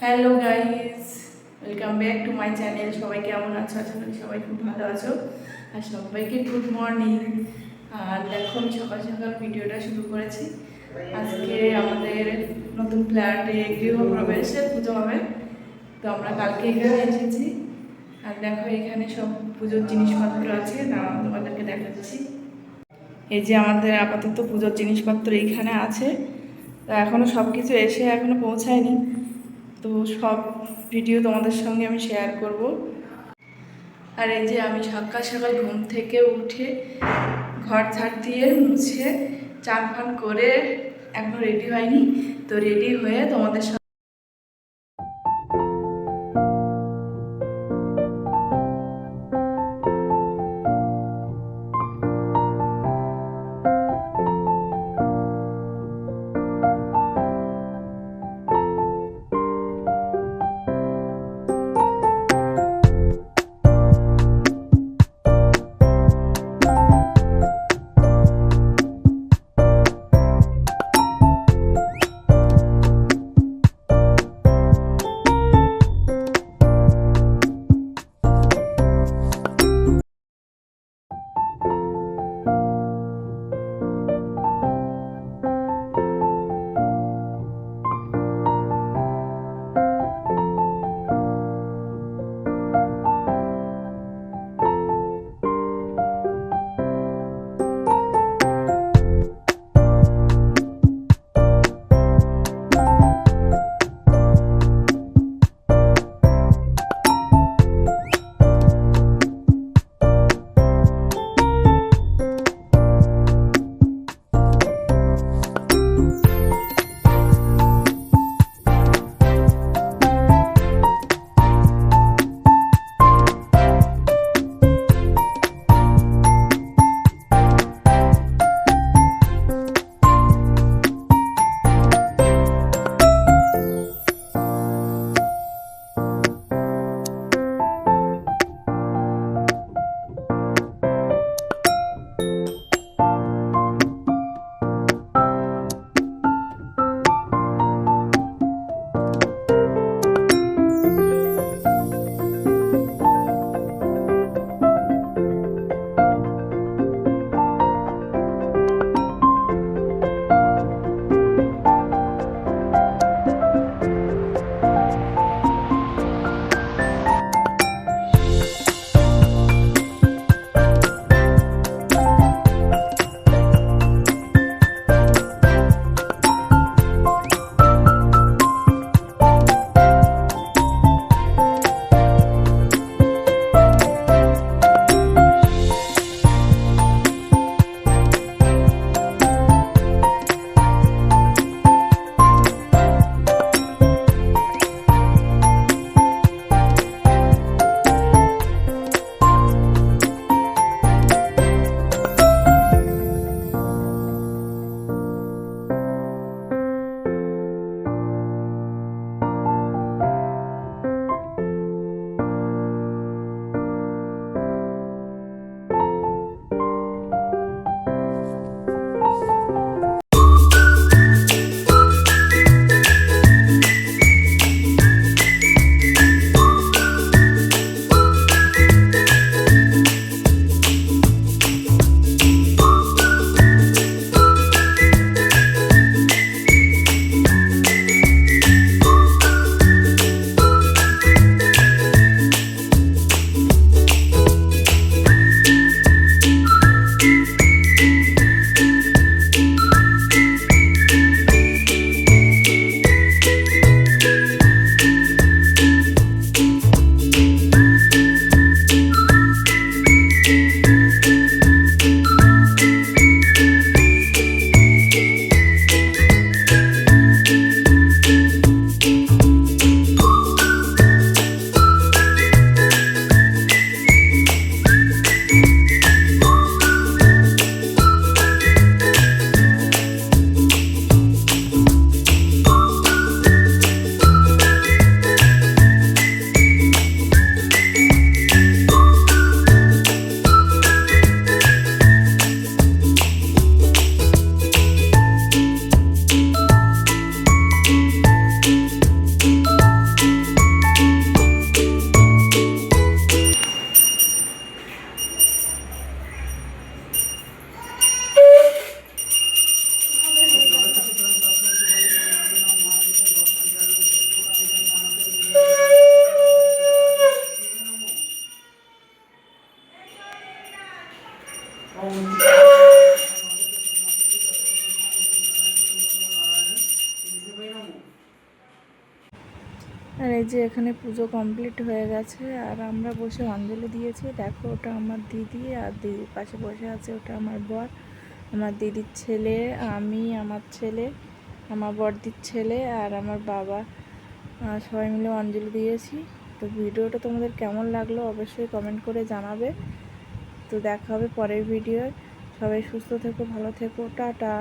Hello guys, welcome back to my channel. সবাই কেমন আছো? আশা করি সবাই খুব ভালো আছো। আর সবাইকে গুড মর্নিং। আর দেখো, আমি সকাল সকাল ভিডিওটা শুরু করেছি। আজকে আমাদের নতুন ফ্ল্যাটে গৃহপ্রবেশে পুজো হবে, তো আমরা কালকে এখানে এসেছি। আর দেখো, এখানে সব পুজোর জিনিসপত্র আছে, দাঁড়াও তোমাদেরকে দেখাচ্ছি। এই যে আমাদের আপাতত পুজোর জিনিসপত্র এইখানে আছে, তো এখনও সব কিছু এখনও পৌঁছায়নি, তো সব ভিডিও তোমাদের সঙ্গে আমি শেয়ার করব। আর এই যে আমি সকাল সকাল ঘুম থেকে উঠে ঘর ঝাড় দিয়ে মুছে চান ফান করে এখনো রেডি হয়নি, তো রেডি হয়ে তোমাদের সঙ্গে আর এই যে এখানে পুজো কমপ্লিট হয়ে গেছে আর আমরা বসে অঞ্জলি দিয়েছি। দেখো ওটা আমার দিদি, আর দিদির পাশে বসে আছে ওটা আমার বর, আমার দিদির ছেলে, আমি, আমার ছেলে, আমার বড়দির ছেলে আর আমার বাবা, সবাই মিলে অঞ্জলি দিয়েছি। তো ভিডিওটা তোমাদের কেমন লাগলো অবশ্যই কমেন্ট করে জানাবে। তো দেখা হবে পরের ভিডিও। সবাই সুস্থ থেকো, ভালো থেকো, টাটা।